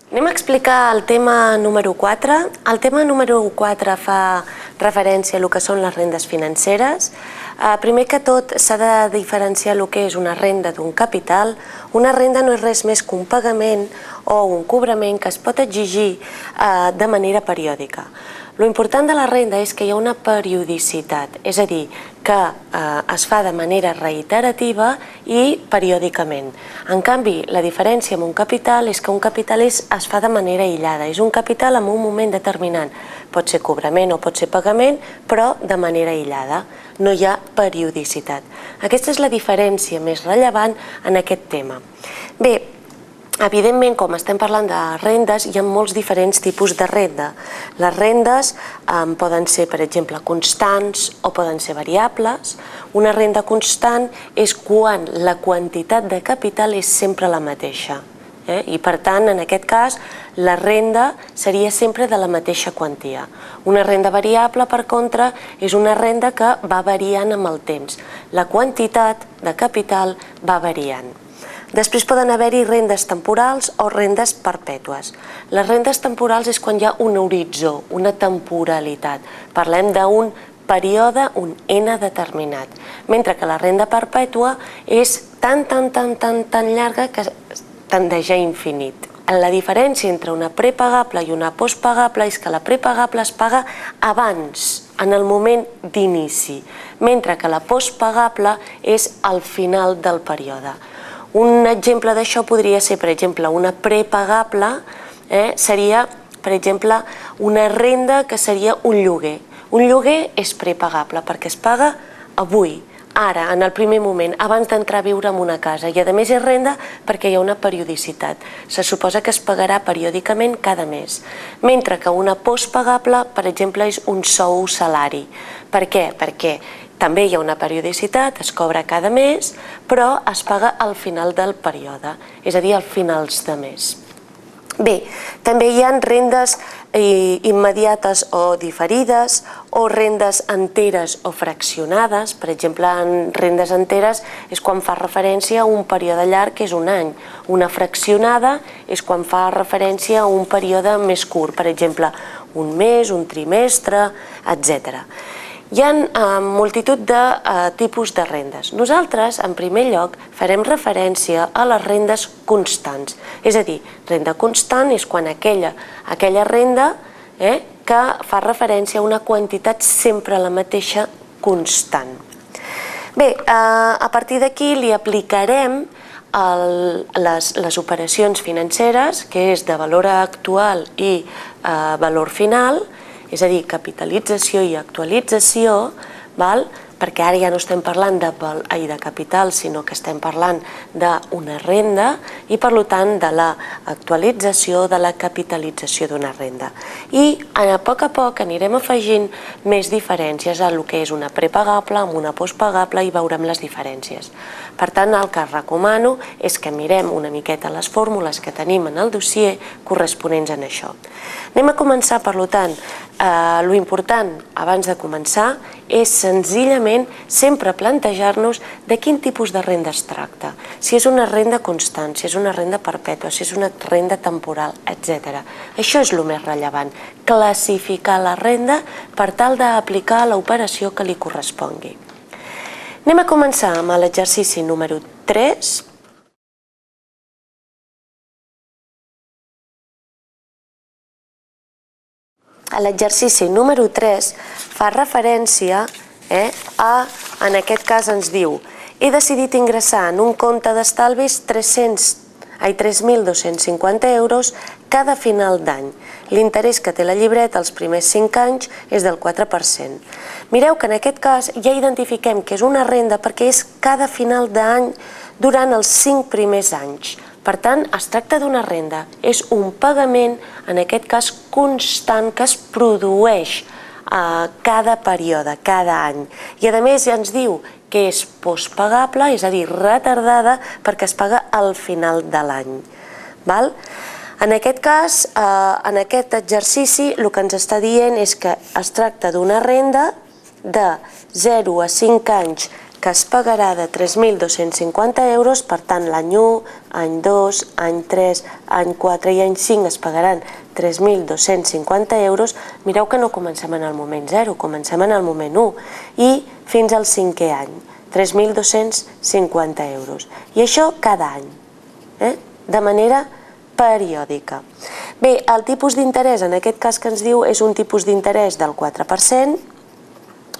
Anem a explicar el tema número 4. El tema número 4 fa referència a el que són les rendes financeres. Primer que tot s'ha de diferenciar el que és una renda d'un capital. Una renda no és res més que un pagament o un cobrament que es pot exigir de manera periòdica. Lo important de la renda és que hi ha una periodicitat, és a dir, que es fa de manera reiterativa i periòdicament. En canvi, la diferència amb un capital és que un capital es fa de manera aïllada, és un capital en un moment determinat. Pot ser cobrament o pot ser pagament, però de manera aïllada, no hi ha periodicitat. Aquesta és la diferència més rellevant en aquest tema. Bé, evidentment, com estem parlant de rendes, hi ha molts diferents tipus de renda. Les rendes poden ser, per exemple, constants o poden ser variables. Una renda constant és quan la quantitat de capital és sempre la mateixa. I, per tant, en aquest cas, la renda seria sempre de la mateixa quantia. Una renda variable, per contra, és una renda que va variant amb el temps. La quantitat de capital va variant. Després poden haver-hi rendes temporals o rendes perpètues. Les rendes temporals és quan hi ha un horitzó, una temporalitat. Parlem d'un període, un N determinat. Mentre que la renda perpètua és tan llarga que tendeix a infinit. La diferència entre una prepagable i una postpagable és que la prepagable es paga abans, en el moment d'inici, mentre que la postpagable és al final del període. Un exemple d'això podria ser, per exemple, una prepagable, seria, per exemple, una renda que seria un lloguer. Un lloguer és prepagable perquè es paga avui, ara, en el primer moment, abans d'entrar a viure en una casa. I a més és renda perquè hi ha una periodicitat. Se suposa que es pagarà periòdicament cada mes. Mentre que una postpagable, per exemple, és un sou salari. Per què? Perquè també hi ha una periodicitat, es cobra cada mes, però es paga al final del període, és a dir, als finals de mes. Bé, també hi ha rendes immediates o diferides, o rendes enteres o fraccionades. Per exemple, en rendes enteres és quan fa referència a un període llarg, que és un any. Una fraccionada és quan fa referència a un període més curt, per exemple, un mes, un trimestre, etc. Hi ha multitud de tipus de rendes. Nosaltres, en primer lloc, farem referència a les rendes constants. És a dir, renda constant és quan aquella renda que fa referència a una quantitat sempre la mateixa constant. Bé, a partir d'aquí li aplicarem les operacions financeres, que és de valor actual i valor final, és a dir, capitalització i actualització, perquè ara ja no estem parlant de capital, sinó que estem parlant d'una renda i, per tant, de l'actualització, de la capitalització d'una renda. I a poc anirem afegint més diferències a el que és una prepagable amb una postpagable i veurem les diferències. Per tant, el que recomano és que mirem una miqueta les fórmules que tenim en el dossier corresponents a això. Anem a començar, per tant, l'important abans de començar és senzillament sempre plantejar-nos de quin tipus de renda es tracta. Si és una renda constant, si és una renda perpètua, si és una renda temporal, etc. Això és el més rellevant, classificar la renda per tal d'aplicar l'operació que li correspongui. Anem a començar amb l'exercici número 3. L'exercici número 3 fa referència en aquest cas ens diu: he decidit ingressar en un compte d'estalvis 3.250 euros cada final d'any. L'interès que té la llibreta els primers 5 anys és del 4%. Mireu que en aquest cas ja identifiquem que és una renda perquè és cada final d'any durant els 5 primers anys. Per tant, es tracta d'una renda, és un pagament, en aquest cas constant, que es produeix cada període, cada any. I a més ja ens diu que és postpagable, és a dir, retardada, perquè es paga al final de l'any. En aquest cas, en aquest exercici, el que ens està dient és que es tracta d'una renda de 0 a 5 anys que es pagarà de 3.250 euros, per tant l'any 1, any 2, any 3, any 4 i any 5 es pagaran 3.250 euros. Mireu que no comencem en el moment 0, comencem en el moment 1 i fins al 5è any, 3.250 euros. I això cada any, de manera periòdica. Bé, el tipus d'interès en aquest cas que ens diu és un tipus d'interès del 4%,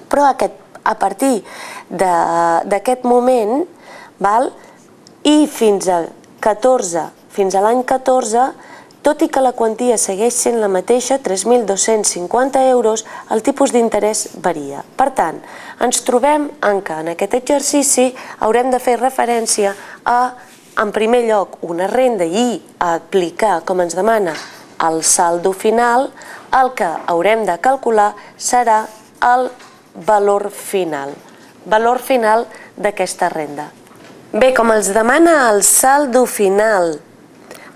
però a partir d'aquest moment i fins a l'any 14, tot i que la quantia segueix sent la mateixa, 3.250 euros, el tipus d'interès varia. Per tant, ens trobem que en aquest exercici haurem de fer referència a, en primer lloc, una renda i aplicar, com ens demana, el saldo final. El que haurem de calcular serà el valor final d'aquesta renda. Bé, com els demana el saldo final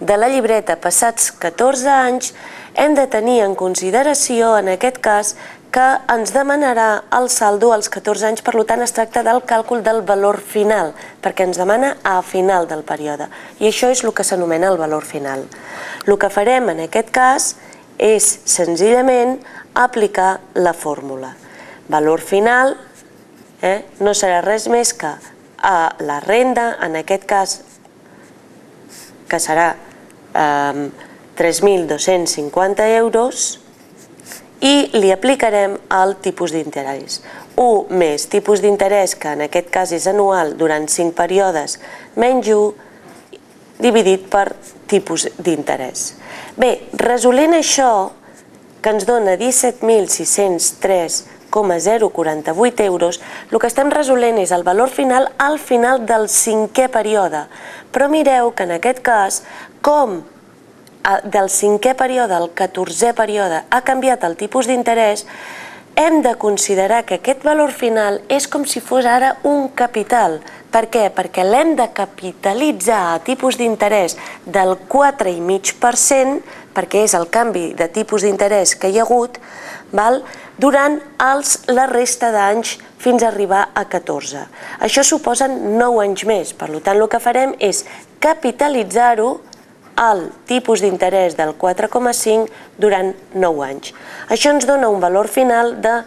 de la llibreta passats 14 anys, hem de tenir en consideració, en aquest cas, que ens demanarà el saldo als 14 anys, per tant es tracta del càlcul del valor final, perquè ens demana a final del període, i això és el que s'anomena el valor final. El que farem en aquest cas és senzillament aplicar la fórmula. Valor final no serà res més que la renda, en aquest cas, que serà 3.250 euros, i li aplicarem el tipus d'interès. 1 més tipus d'interès, que en aquest cas és anual durant 5 períodes, menys 1, dividit per tipus d'interès. Bé, resolent això, que ens dona 17.603,048 euros, el que estem resolent és el valor final al final del 5è període. Però mireu que en aquest cas, com del 5è període al 14è període ha canviat el tipus d'interès, hem de considerar que aquest valor final és com si fos ara un capital. Per què? Perquè l'hem de capitalitzar a tipus d'interès del 4,5%, perquè és el canvi de tipus d'interès que hi ha hagut, durant la resta d'anys fins a arribar a 14. Això suposen 9 anys més, per tant el que farem és capitalitzar-ho al tipus d'interès del 4,5 durant 9 anys. Això ens dona un valor final de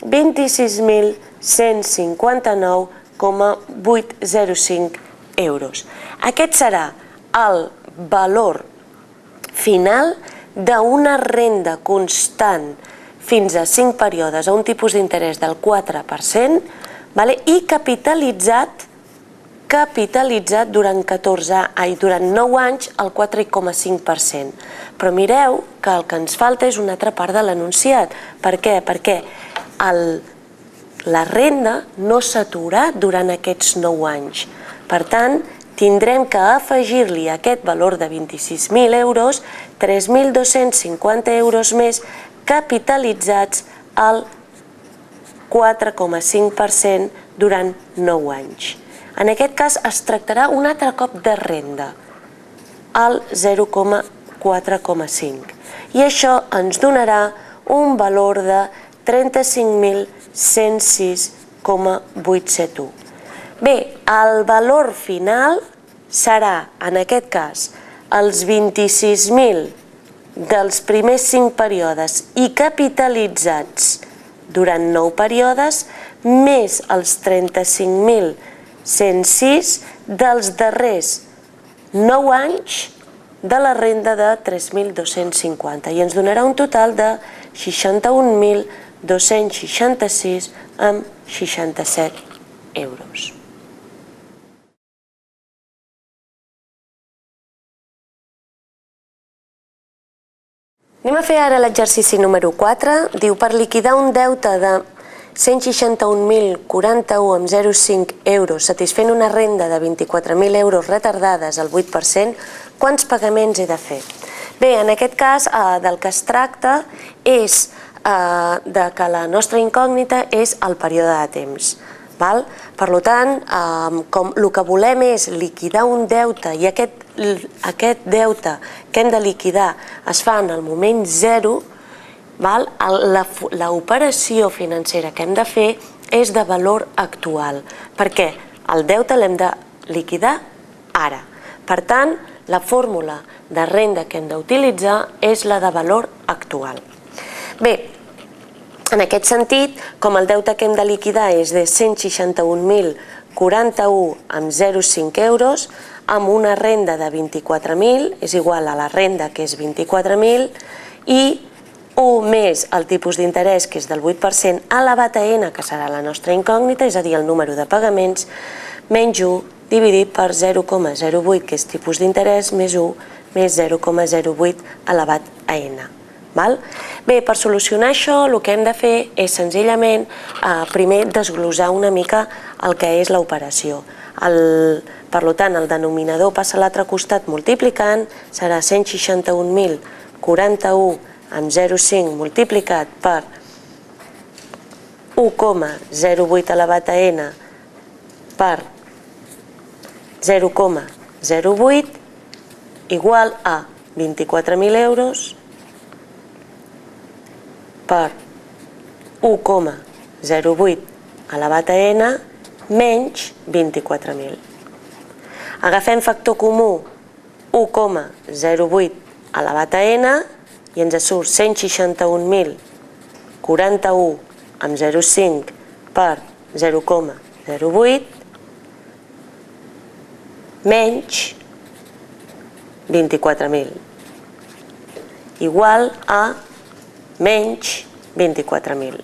26.159,805 euros. Aquest serà el valor final d'una renda constant fins a 5 períodes a un tipus d'interès del 4% i capitalitzat durant 9 anys al 4,5%. Però mireu que el que ens falta és una altra part de l'enunciat. Per què? Perquè la renda no s'atura durant aquests 9 anys. Per tant, tindrem que afegir-li aquest valor de 26.000 euros, 3.250 euros més, capitalitzats al 4,5% durant 9 anys. En aquest cas es tractarà un altre cop de renda, al 0,4,5. I això ens donarà un valor de 35.106,871. Bé, el valor final serà, en aquest cas, els 26.000 dels primers 5 períodes i capitalitzats durant 9 períodes, més els 35.106 dels darrers 9 anys de la renda de 3.250 i ens donarà un total de 61.266,67 euros. Anem a fer ara l'exercici número 4. Diu, per liquidar un deute de 161.041,05 euros satisfent una renda de 24.000 euros retardades al 8%, quants pagaments he de fer? Bé, en aquest cas del que es tracta és que la nostra incògnita és el període de temps. Per tant, com el que volem és liquidar un deute i aquest deute que hem de liquidar es fa en el moment 0, l'operació financera que hem de fer és de valor actual, perquè el deute l'hem de liquidar ara. Per tant, la fórmula de renda que hem d'utilitzar és la de valor actual. Bé, en aquest sentit, com el deute que hem de liquidar és de 161.041,05 euros, amb una renda de 24.000, és igual a la renda que és 24.000, i 1 més el tipus d'interès, que és del 8%, elevat a n, que serà la nostra incògnita, és a dir, el número de pagaments, menys 1 dividit per 0,08, que és tipus d'interès, més 1 més 0,08 elevat a n. Bé, per solucionar això el que hem de fer és senzillament primer desglossar una mica el que és l'operació. Per tant, el denominador passa a l'altre costat multiplicant, serà 161.041,05 multiplicat per 1,08 elevat a n per 0,08 igual a 24.000 euros per 1,08 elevat a n menys 24.000. Agafem factor comú 1,08 elevat a n i ens surt 161.041,05 per 0,08 menys 24.000 igual a menys 24.000.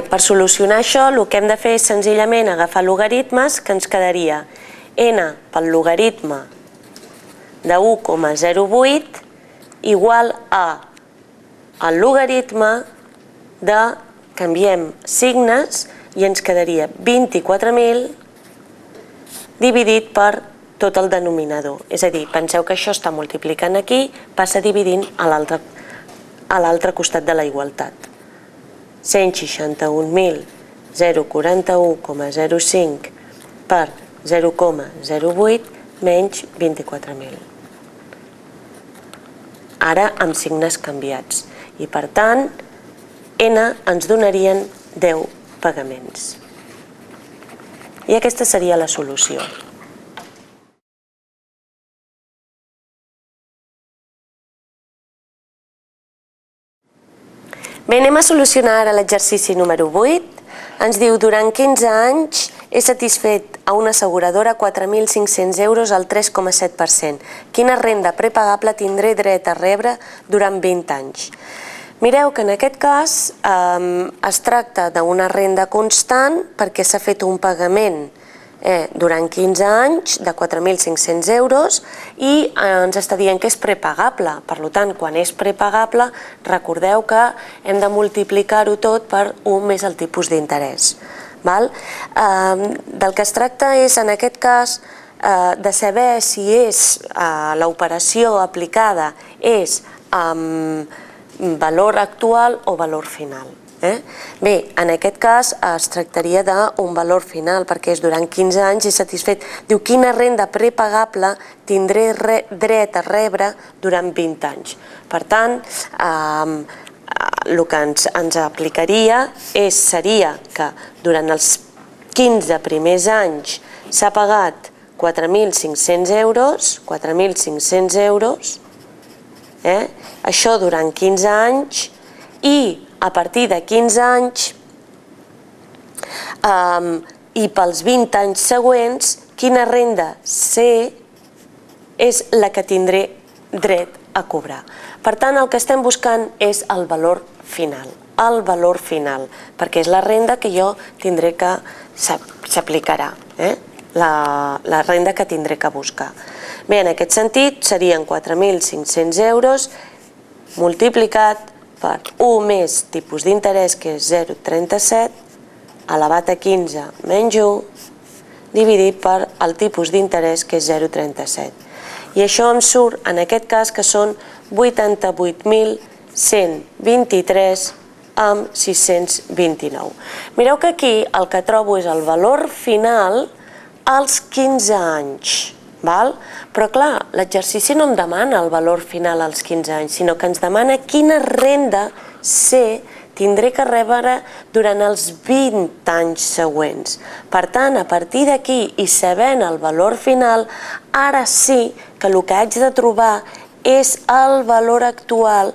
Per solucionar això el que hem de fer és senzillament agafar logaritmes, que ens quedaria n pel logaritme de 1,08 igual a el logaritme de, canviem signes, i ens quedaria 24.000 dividit per tot el denominador. És a dir, penseu que això està multiplicant aquí, passa dividint a l'altre costat de la igualtat. 161.041,05 per 0,08 menys 24.000. Ara amb signes canviats. I per tant, n ens donarien 10 pagaments. I aquesta seria la solució. Bé, anem a solucionar ara l'exercici número 8. Ens diu, durant 15 anys he satisfet a una asseguradora 4.500 euros al 3,7%. Quina renda prepagable tindré dret a rebre durant 20 anys? Mireu que en aquest cas es tracta d'una renda constant perquè s'ha fet un pagament durant 15 anys de 4.500 euros i ens està dient que és prepagable. Per tant, quan és prepagable, recordeu que hem de multiplicar-ho tot per 1 més el tipus d'interès. Del que es tracta és, en aquest cas, de saber si l'operació aplicada és amb valor actual o valor final. Bé, en aquest cas es tractaria d'un valor final perquè és durant 15 anys i satisfet. Diu, quina renda prepagable tindré dret a rebre durant 20 anys. Per tant, el que ens aplicaria seria que durant els 15 primers anys s'ha pagat 4.500 euros, això durant 15 anys, i a partir de 15 anys i pels 20 anys següents, quina renda C és la que tindré dret a cobrar. Per tant, el que estem buscant és el valor final, perquè és la renda que jo tindré que s'aplicarà, la renda que tindré que buscar. Bé, en aquest sentit serien 4.500 euros multiplicat per 1 més tipus d'interès, que és 0,37, elevat a 15 menys 1, dividit per el tipus d'interès, que és 0,37. I això em surt, en aquest cas, que són 88.123,629. Mireu que aquí el que trobo és el valor final als 15 anys. Però clar, l'exercici no em demana el valor final als 15 anys, sinó que ens demana quina renda C tindré que rebre durant els 20 anys següents. Per tant, a partir d'aquí i sabent el valor final, ara sí que el que haig de trobar és el valor actual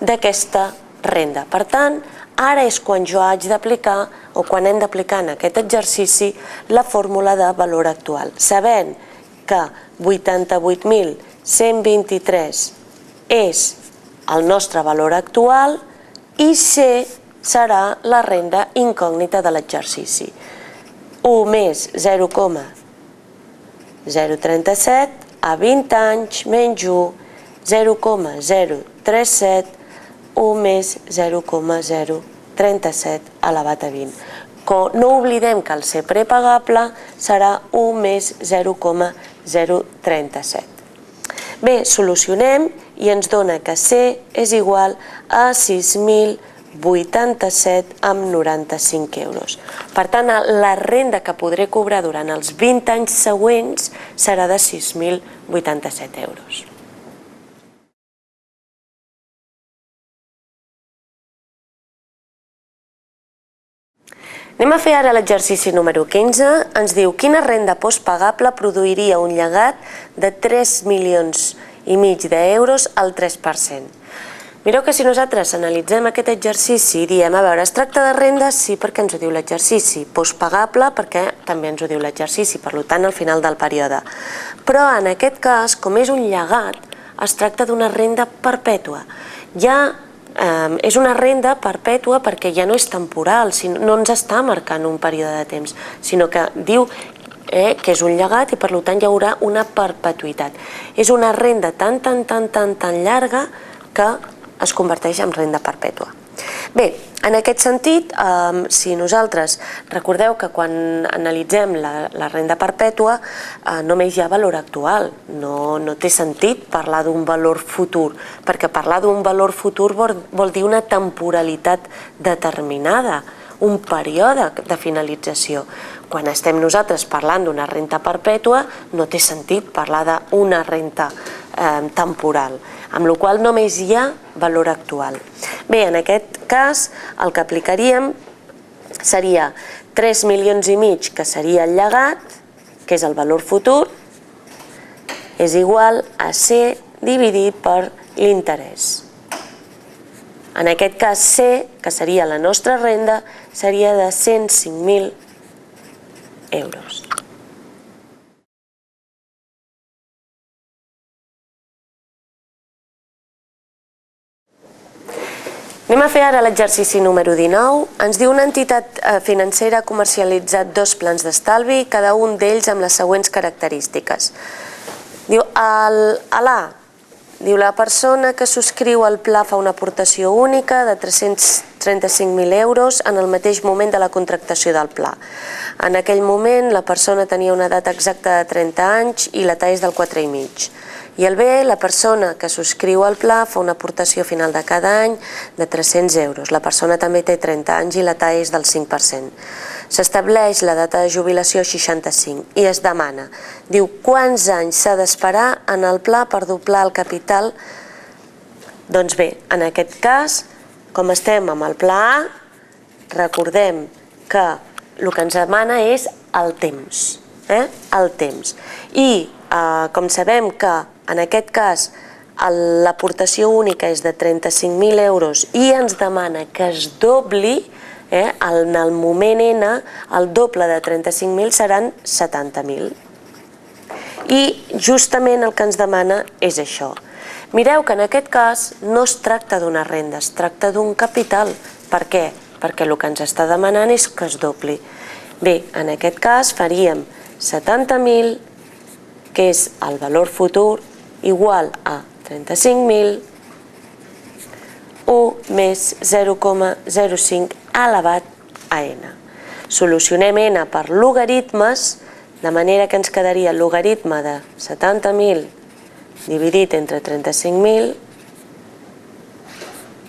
d'aquesta renda. Per tant, ara és quan jo haig d'aplicar o quan hem d'aplicar en aquest exercici la fórmula de valor actual, sabent que 88.123 és el nostre valor actual i C serà la renda incògnita de l'exercici. 1 més 0,037 a 20 anys menys 1, 0,037, 1 més 0,037 elevat a 20. No oblidem que el C prepagable serà 1 més 0,037. Bé, solucionem i ens dona que C és igual a 6.087 amb 95 euros. Per tant, la renda que podré cobrar durant els 20 anys següents serà de 6.087 euros. Anem a fer ara l'exercici número 15. Ens diu quina renda postpagable produiria un llegat de 3,5 milions d'euros al 3%. Mireu que si nosaltres analitzem aquest exercici i diem, a veure, es tracta de renda? Sí, perquè ens ho diu l'exercici. Postpagable perquè també ens ho diu l'exercici, per tant, al final del període. Però en aquest cas, com és un llegat, es tracta d'una renda perpètua. És una renda perpètua perquè ja no és temporal, no ens està marcant un període de temps, sinó que diu que és un llegat i per tant hi haurà una perpetuïtat. És una renda tan llarga que es converteix en renda perpètua. Bé, en aquest sentit, si nosaltres, recordeu que quan analitzem la renda perpètua només hi ha valor actual, no té sentit parlar d'un valor futur, perquè parlar d'un valor futur vol dir una temporalitat determinada, un període de finalització. Quan estem nosaltres parlant d'una renda perpètua no té sentit parlar d'una renda temporal, amb la qual cosa només hi ha valor actual. Bé, en aquest cas el que aplicaríem seria 3,5 milions, que seria el llegat, que és el valor futur, és igual a C dividit per l'interès. En aquest cas C, que seria la nostra renda, seria de 105.000 euros. Anem a fer ara l'exercici número 19. Ens diu una entitat financera ha comercialitzat 2 plans d'estalvi, cada un d'ells amb les següents característiques. Diu, a l'A, diu, la persona que subscriu el pla fa una aportació única de 335.000 euros en el mateix moment de la contractació del pla. En aquell moment la persona tenia una edat exacta de 30 anys i la talla és del 4,5. I el B, la persona que subscriu el pla fa una aportació final de cada any de 300 euros. La persona també té 30 anys i la talla és del 5%. S'estableix la data de jubilació a 65 i es demana, diu, quants anys s'ha d'esperar en el pla per doblar el capital? Doncs bé, en aquest cas, com estem amb el pla A, recordem que el que ens demana és el temps. El temps. I com sabem que en aquest cas l'aportació única és de 35.000 euros i ens demana que es dobli, en el moment N, el doble de 35.000 seran 70.000. I justament el que ens demana és això. Mireu que en aquest cas no es tracta d'una renda, es tracta d'un capital. Per què? Perquè el que ens està demanant és que es dobli. Bé, en aquest cas faríem 70.000, que és el valor futur, igual a 35.000, 1 més 0,05 elevat a n. Solucionem n per logaritmes, de manera que ens quedaria el logaritme de 70.000 dividit entre 35.000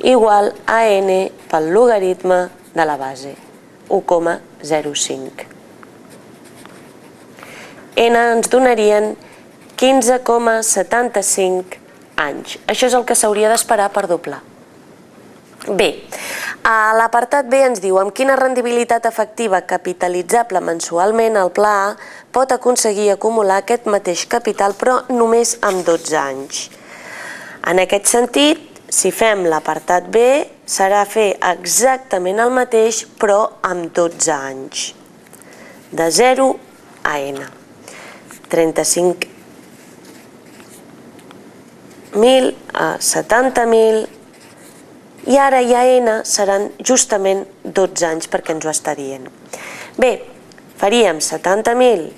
igual a n pel logaritme de la base, 1,05. N ens donarien 15,75 anys. Això és el que s'hauria d'esperar per doblar. Bé, a l'apartat B ens diu amb quina rendibilitat efectiva capitalitzable mensualment el Pla A pot aconseguir acumular aquest mateix capital però només amb 12 anys. En aquest sentit, si fem l'apartat B, serà fer exactament el mateix però amb 12 anys. De 0 a N. 35.000 a 70.000 i ara ja N seran justament 12 anys perquè ens ho està dient. Bé, faríem 70.000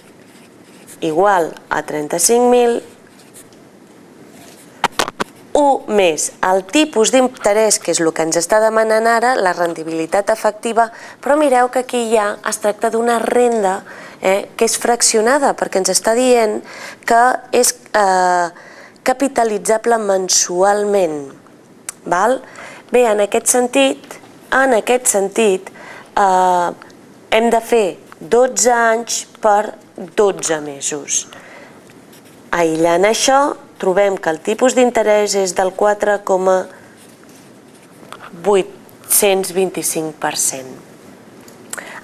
igual a 35.000, 1 més el tipus d'interès, que és el que ens està demanant ara, la rendibilitat efectiva, però mireu que aquí ja es tracta d'una renda que és fraccionada, perquè ens està dient que és capitalitzable mensualment. Bé, en aquest sentit, hem de fer 12 anys per 12 mesos. Aïllant això, trobem que el tipus d'interès és del 4,825%.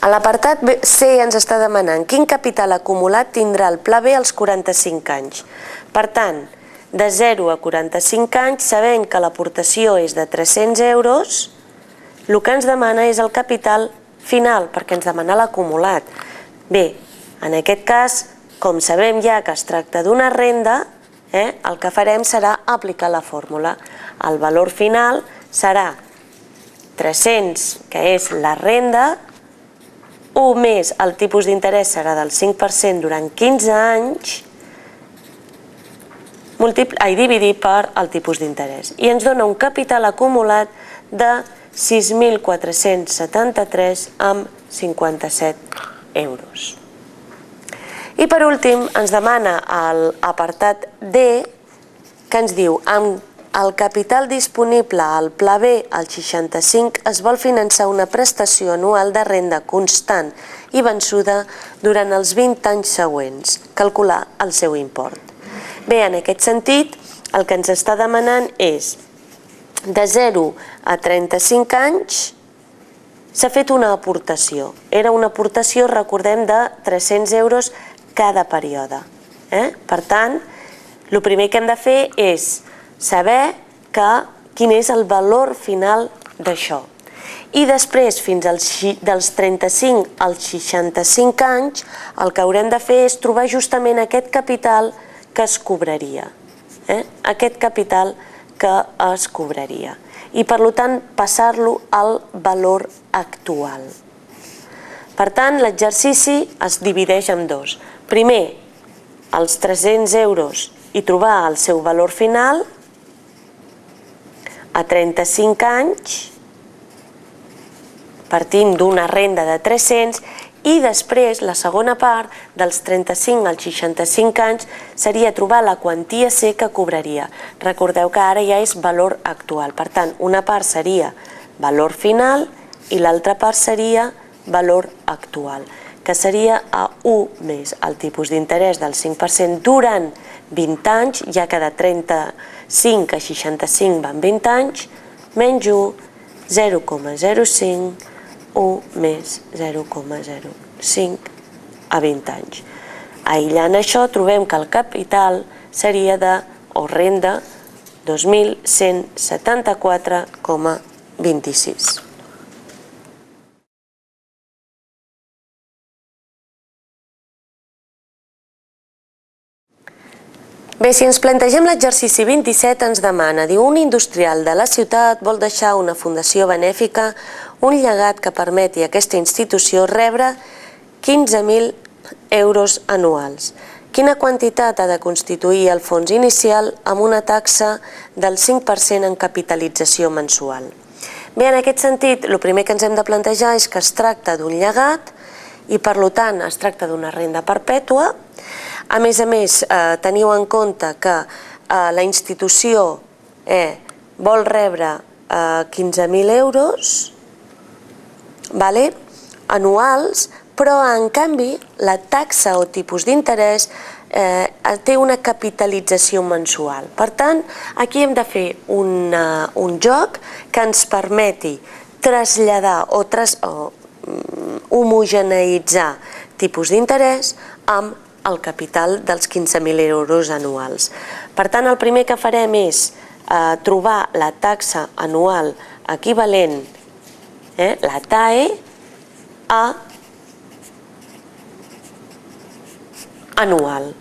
A l'apartat C ens està demanant quin capital acumulat tindrà el Pla B als 45 anys. Per tant, de 0 a 45 anys, sabent que l'aportació és de 300 euros, el que ens demana és el capital final, perquè ens demana l'acumulat. Bé, en aquest cas, com sabem ja que es tracta d'una renda, el que farem serà aplicar la fórmula. El valor final serà 300, que és la renda, 1 més el tipus d'interès serà del 5% durant 15 anys, dividit per el tipus d'interès. I ens dona un capital acumulat de 6.473,57 euros. I per últim ens demana l'apartat D, que ens diu amb el capital disponible al Pla B al 65 es vol finançar una prestació anual de renda constant i vençuda durant els 20 anys següents. Calcular el seu import. Bé, en aquest sentit, el que ens està demanant és de 0 a 35 anys s'ha fet una aportació. Era una aportació, recordem, de 300 euros cada període. Per tant, el primer que hem de fer és saber quin és el valor final d'això. I després, fins dels 35 als 65 anys, el que haurem de fer és trobar justament aquest capital que es cobraria. Aquest capital que es cobraria. I, per tant, passar-lo al valor actual. Per tant, l'exercici es divideix en dos. Primer, els 300 euros i trobar el seu valor final a 35 anys, partint d'una renda de 300, i després, la segona part, dels 35 als 65 anys, seria trobar la quantia C que cobraria. Recordeu que ara ja és valor actual. Per tant, una part seria valor final i l'altra part seria valor actual, que seria a 1 més el tipus d'interès del 5% durant 20 anys, ja que de 35 a 65 van 20 anys, menys 1, 0,05, 1 més 0,05 a 20 anys. Aïllant això, trobem que el capital seria o renda 2.174,26. Bé, si ens plantegem l'exercici 27 ens demana, diu, un industrial de la ciutat vol deixar una fundació benèfica un llegat que permeti a aquesta institució rebre 15.000 euros anuals. Quina quantitat ha de constituir el fons inicial amb una taxa del 5% en capitalització mensual? Bé, en aquest sentit, el primer que ens hem de plantejar és que es tracta d'un llegat i, per tant, es tracta d'una renda perpètua. A més, teniu en compte que la institució vol rebre 15.000 euros anuals, però en canvi la taxa o tipus d'interès té una capitalització mensual. Per tant, aquí hem de fer un joc que ens permeti traslladar o homogeneïtzar tipus d'interès amb el capital dels 15.000 euros anuals. Per tant, el primer que farem és trobar la taxa anual equivalent, la TAE, a anual.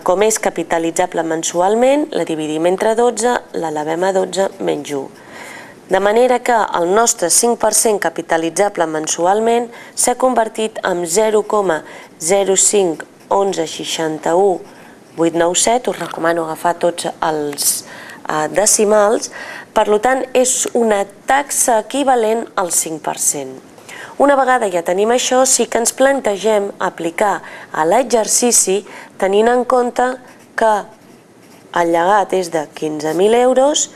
Com és capitalitzable mensualment, la dividim entre 12, l'elevem a 12 menys 1. De manera que el nostre 5% capitalitzable mensualment s'ha convertit en 0,051161,897, us recomano agafar tots els decimals, per tant és una taxa equivalent al 5%. Una vegada ja tenim això, sí que ens plantegem aplicar a l'exercici tenint en compte que el llegat és de 15.000 euros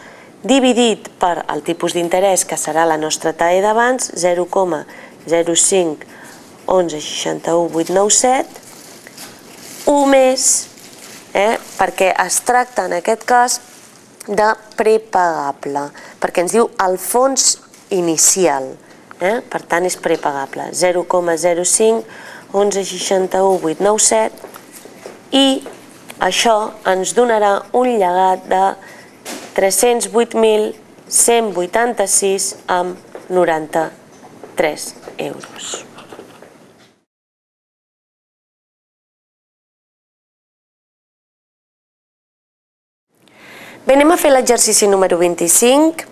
dividit per el tipus d'interès, que serà la nostra TAE d'abans, 0,051161,897, o més, perquè es tracta en aquest cas de prepagable, perquè ens diu el fons inicial. Per tant, és prepagable, 0,051161,897, i això ens donarà un llegat de 308.186,93 euros. Bé, anem a fer l'exercici número 25.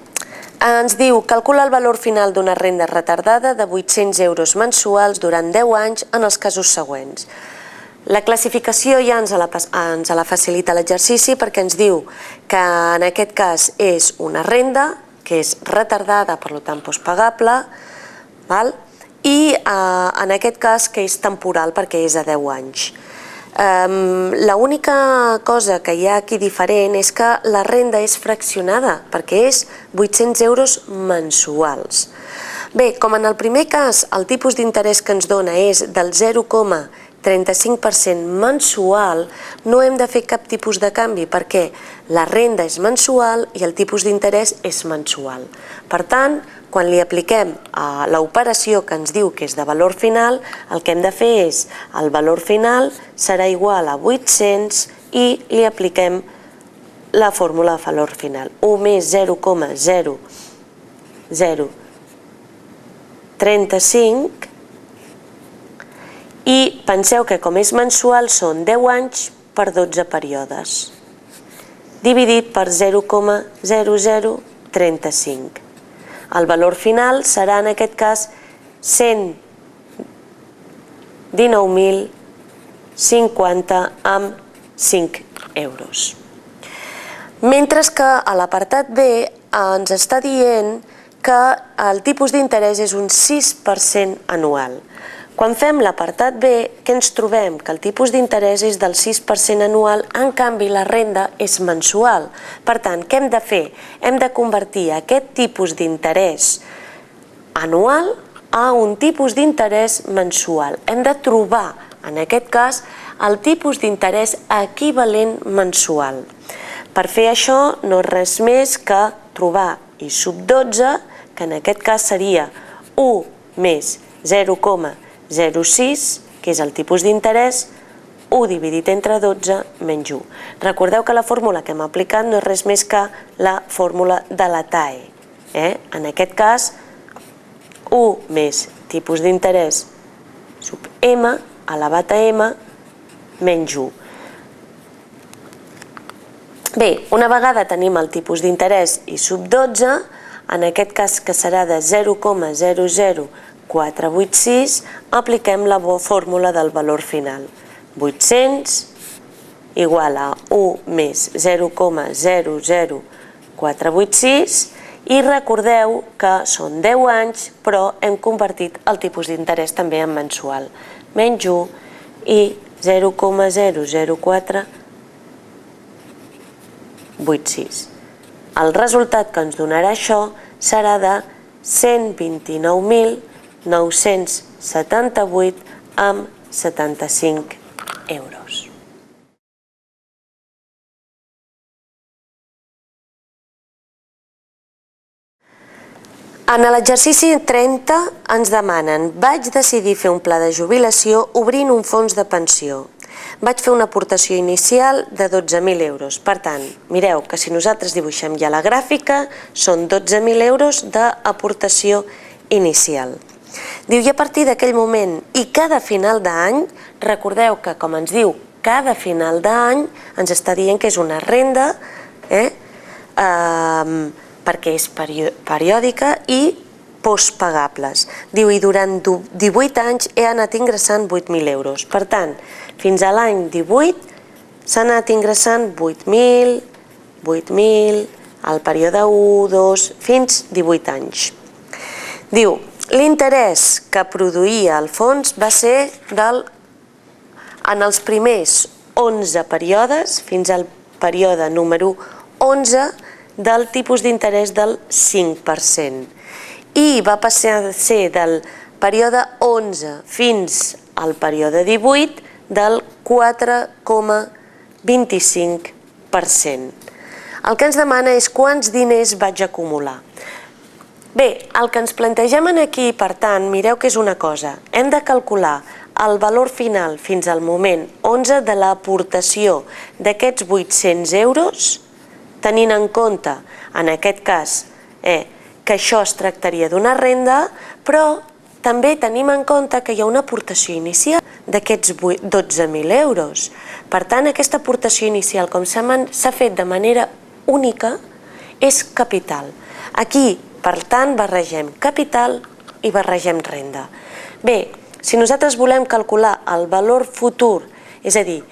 Ens diu, calcula el valor final d'una renda retardada de 800 euros mensuals durant 10 anys en els casos següents. La classificació ja ens la facilita l'exercici perquè ens diu que en aquest cas és una renda, que és retardada, per tant postpagable, i en aquest cas que és temporal perquè és a 10 anys. L'única cosa que hi ha aquí diferent és que la renda és fraccionada, perquè és 800 euros mensuals. Bé, com en el primer cas el tipus d'interès que ens dona és del 0,35% mensual, no hem de fer cap tipus de canvi perquè la renda és mensual i el tipus d'interès és mensual. Per tant, quan li apliquem l'operació que ens diu que és de valor final, el que hem de fer és, el valor final serà igual a 800 i li apliquem la fórmula de valor final. 1 més 0,0035, i penseu que com és mensual són 10 anys per 12 períodes, dividit per 0,0035. El valor final serà en aquest cas 119.050,5 euros. Mentre que a l'apartat B ens està dient que el tipus d'interès és un 6% anual. Quan fem l'apartat B, què ens trobem? Que el tipus d'interès és del 6% anual, en canvi la renda és mensual. Per tant, què hem de fer? Hem de convertir aquest tipus d'interès anual a un tipus d'interès mensual. Hem de trobar, en aquest cas, el tipus d'interès equivalent mensual. Per fer això no és res més que trobar I sub 12, que en aquest cas seria 1 més 0,06, que és el tipus d'interès, 1 dividit entre 12 menys 1. Recordeu que la fórmula que hem aplicat no és res més que la fórmula de la TAE. En aquest cas, 1 més tipus d'interès sub M elevat a M menys 1. Bé, una vegada tenim el tipus d'interès I sub 12, en aquest cas que serà de 0,00486, apliquem la fórmula del valor final. 800 igual a 1 més 0,00486 i recordeu que són 10 anys, però hem convertit el tipus d'interès també en mensual. Menys 1 i 0,00486. El resultat que ens donarà això serà de 129.978,75 euros. En l'exercici 30 ens demanen: vaig decidir fer un pla de jubilació obrint un fons de pensió. Vaig fer una aportació inicial de 12.000 euros. Per tant, mireu que si nosaltres dibuixem ja la gràfica, són 12.000 euros d'aportació inicial. Diu, i a partir d'aquell moment i cada final d'any, recordeu que, com ens diu, cada final d'any ens està dient que és una renda, perquè és periòdica i postpagables. Diu, i durant 18 anys he anat ingressant 8.000 euros. Per tant, fins a l'any 18 s'ha anat ingressant 8.000, 8.000, al període 1, 2, fins 18 anys. Diu, l'interès que produïa el fons va ser en els primers 11 períodes, fins al període número 11, del tipus d'interès del 5%. I va passar a ser del període 11 fins al període 18 del 4,25%. El que ens demana és quants diners vaig acumular. Bé, el que ens plantegem aquí, per tant, mireu que és una cosa. Hem de calcular el valor final fins al moment 11 de l'aportació d'aquests 800 euros, tenint en compte, en aquest cas, que això es tractaria d'una renda, però també tenim en compte que hi ha una aportació inicial d'aquests 12.000 euros. Per tant, aquesta aportació inicial, com s'ha fet de manera única, és capital. Aquí, per tant, barregem capital i barregem renda. Bé, si nosaltres volem calcular el valor futur, és a dir,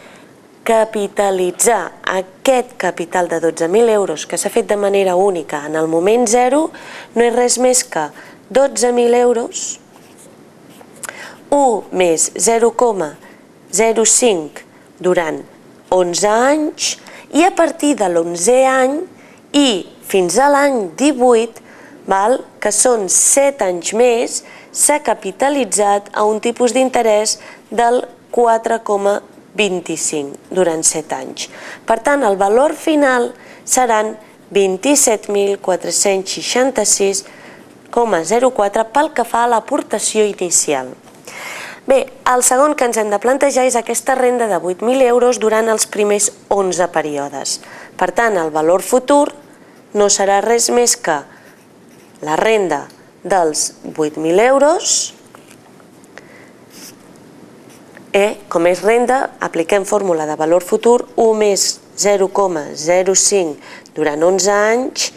capitalitzar aquest capital de 12.000 euros que s'ha fet de manera única en el moment 0, no és res més que 12.000 euros, 1 més 0,05 durant 11 anys, i a partir de l'11è any i fins a l'any 18, que són 7 anys més, s'ha capitalitzat a un tipus d'interès del 4,25 durant 7 anys. Per tant, el valor final seran 27.466,04 pel que fa a l'aportació inicial. Bé, el segon que ens hem de plantejar és aquesta renda de 8.000 euros durant els primers 11 períodes. Per tant, el valor futur no serà res més que la renda dels 8.000 euros. Com és renda, apliquem fórmula de valor futur, 1 més 0,05 durant 11 anys,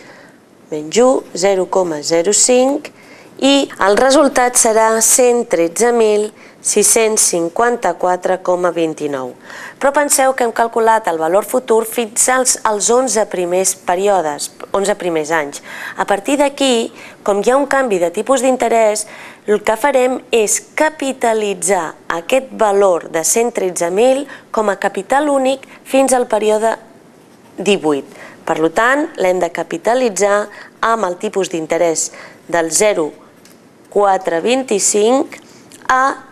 menys 1, 0,05, i el resultat serà 113.654,29. Però penseu que hem calculat el valor futur fins als 11 primers períodes, 11 primers anys. A partir d'aquí, com hi ha un canvi de tipus d'interès, el que farem és capitalitzar aquest valor de 113.000 com a capital únic fins al període 18. Per tant, l'hem de capitalitzar amb el tipus d'interès del 0,425 a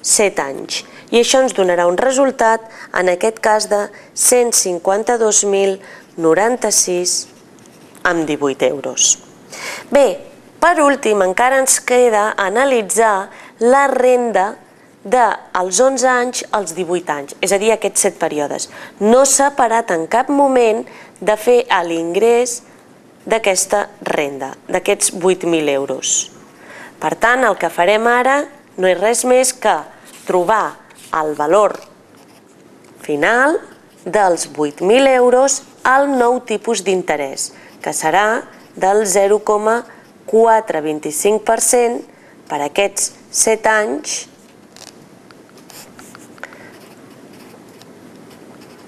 7 anys. I això ens donarà un resultat, en aquest cas, de 152.096,18 euros. Bé, per últim, encara ens queda analitzar la renda dels 11 anys als 18 anys, és a dir, aquests 7 períodes. No s'ha parat en cap moment de fer l'ingrés d'aquesta renda, d'aquests 8.000 euros. Per tant, el que farem ara no és res més que trobar el valor final dels 8.000 euros al nou tipus d'interès, que serà del 0,425% per aquests 7 anys,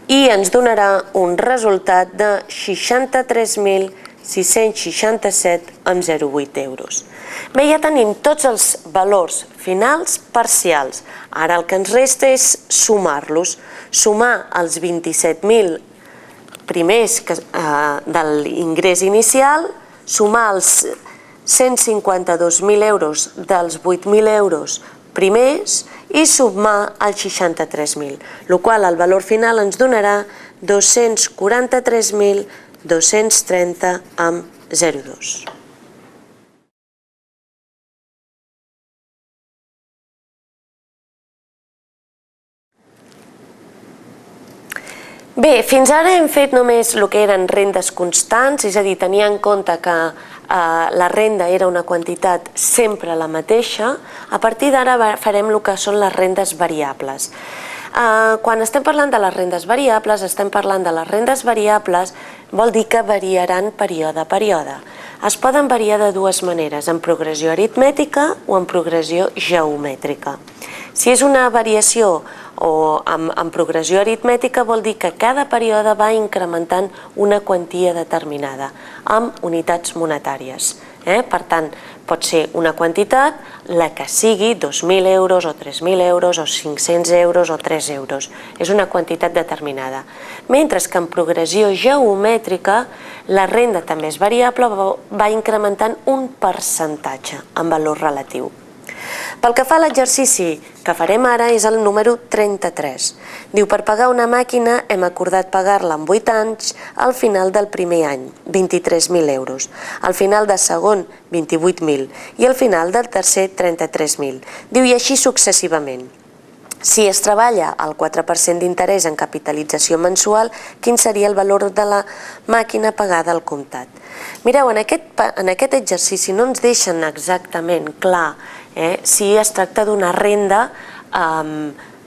i ens donarà un resultat de 63.667,08 euros. Bé, ja tenim tots els valors finals parcials. Ara el que ens resta és sumar-los. Sumar els 27.000 primers de l'ingrés inicial, sumar els 152.000 euros dels 8.000 euros primers i sumar els 63.000, el qual el valor final ens donarà 243.230,02. Bé, fins ara hem fet només el que eren rendes constants, és a dir, tenir en compte que la renda era una quantitat sempre la mateixa. A partir d'ara farem el que són les rendes variables. Quan estem parlant de les rendes variables, vol dir que variaran període a període. Es poden variar de dues maneres, en progressió aritmètica o en progressió geomètrica. Si és una variació o en progressió aritmètica, vol dir que cada període va incrementant una quantia determinada amb unitats monetàries. Per tant, pot ser una quantitat, la que sigui, 2.000 euros o 3.000 euros o 500 euros o 3 euros. És una quantitat determinada. Mentre que en progressió geomètrica, la renda també és variable, va incrementant un percentatge en valor relatiu. Pel que fa a l'exercici que farem ara és el número 33. Diu, per pagar una màquina hem acordat pagar-la en 8 anys al final del primer any, 23.000 euros, al final del segon, 28.000 i al final del tercer, 33.000. Diu, i així successivament. Si es treballa al 4% d'interès en capitalització mensual, quin seria el valor de la màquina pagada al comptat? Mireu, en aquest exercici no ens deixen exactament clar si es tracta d'una renda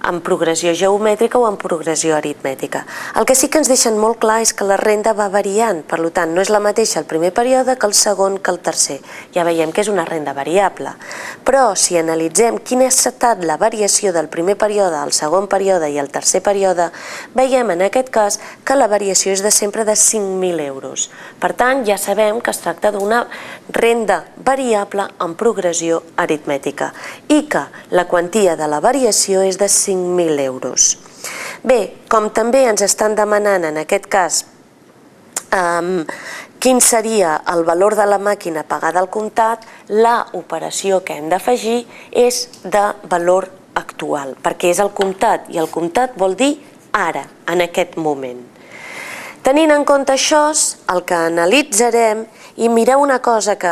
en progressió geomètrica o en progressió aritmètica. El que sí que ens deixen molt clar és que la renda va variant, per tant, no és la mateixa el primer període que el segon que el tercer. Ja veiem que és una renda variable. Però si analitzem quina ha estat la variació del primer període al segon període i al tercer període, veiem en aquest cas que la variació és de sempre de 5.000 euros. Per tant, ja sabem que es tracta d'una renda variable en progressió aritmètica i que la quantia de la variació és de 5.000 euros. Bé, com també ens estan demanant en aquest cas quin seria el valor de la màquina pagada al comptat, la operació que hem d'afegir és de valor actual, perquè és el comptat, i el comptat vol dir ara, en aquest moment. Tenint en compte això, el que analitzarem, i mireu una cosa que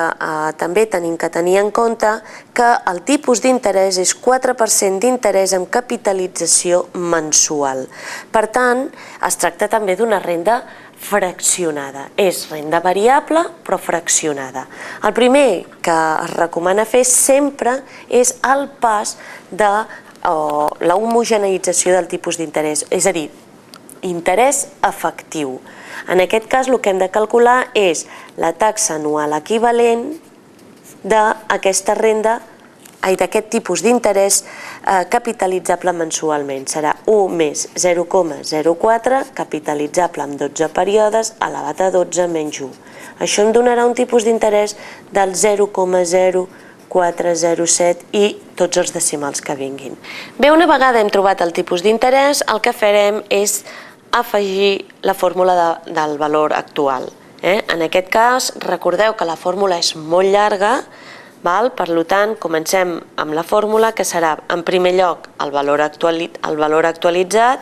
també tenim que tenir en compte, que el tipus d'interès és 4% d'interès en capitalització mensual. Per tant, es tracta també d'una renda fraccionada. És renda variable, però fraccionada. El primer que es recomana fer sempre és el pas de l'homogeneïtzació del tipus d'interès, és a dir, interès efectiu. En aquest cas el que hem de calcular és la taxa anual equivalent d'aquesta renda, d'aquest tipus d'interès capitalitzable mensualment. Serà 1 més 0,04 capitalitzable en 12 períodes elevat a 12 menys 1. Això em donarà un tipus d'interès del 0,0407 i tots els decimals que vinguin. Bé, una vegada hem trobat el tipus d'interès, el que farem és afegir la fórmula del valor actual. En aquest cas, recordeu que la fórmula és molt llarga, per tant, comencem amb la fórmula, que serà, en primer lloc, el valor actualitzat,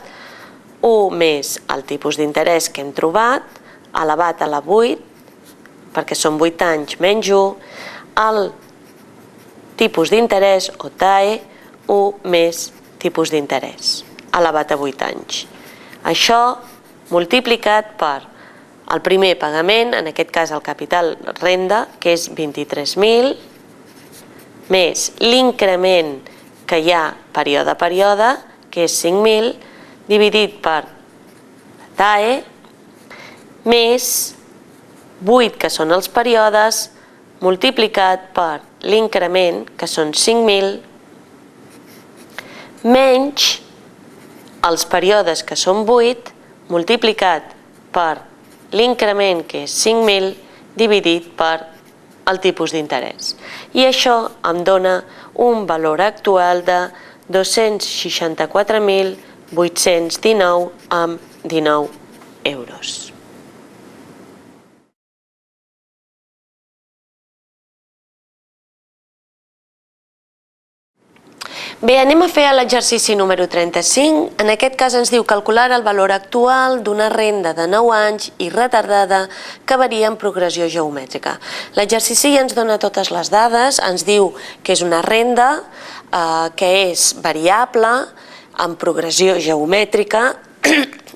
1 més el tipus d'interès que hem trobat, elevat a la 8, perquè són 8 anys menys 1, el tipus d'interès, o TAE, 1 més tipus d'interès, elevat a 8 anys. Això multiplicat per el primer pagament, en aquest cas el capital renda, que és 23.000, més l'increment que hi ha període a període, que és 5.000, dividit per TAE, més 8, que són els períodes, multiplicat per l'increment, que són 5.000, menys els períodes, que són 8, multiplicat per l'increment, que és 5.000, dividit per el tipus d'interès. I això em dona un valor actual de 264.819,19 euros. Bé, anem a fer l'exercici número 35. En aquest cas ens diu calcular el valor actual d'una renda de 9 anys i retardada que varia en progressió geomètrica. L'exercici ja ens dona totes les dades, ens diu que és una renda que és variable en progressió geomètrica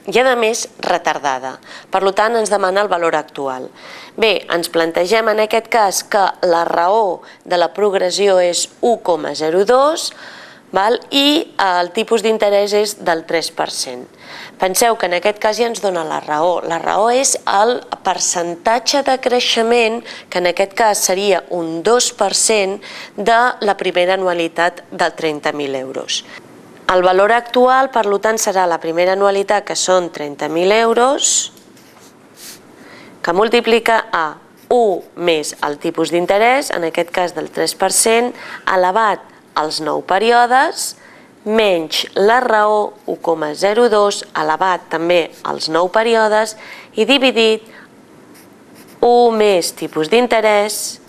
i a més retardada. Per tant, ens demana el valor actual. Bé, ens plantegem en aquest cas que la raó de la progressió és 1,02 i el tipus d'interès és del 3%. Penseu que en aquest cas ja ens dona la raó. La raó és el percentatge de creixement, que en aquest cas seria un 2% de la primera anualitat de 30.000 euros. El valor actual, per tant, serà la primera anualitat, que són 30.000 euros, que multiplica a 1 més el tipus d'interès, en aquest cas del 3%, elevat als 9 períodes, menys la raó 1,02, elevat també als 9 períodes, i dividit 1 més tipus d'interès,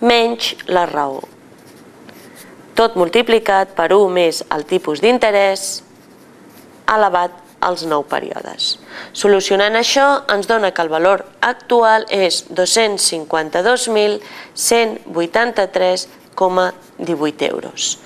menys la raó. Tot multiplicat per 1 més el tipus d'interès, elevat als 9 períodes. Solucionant això, ens dona que el valor actual és 252.183,18 euros.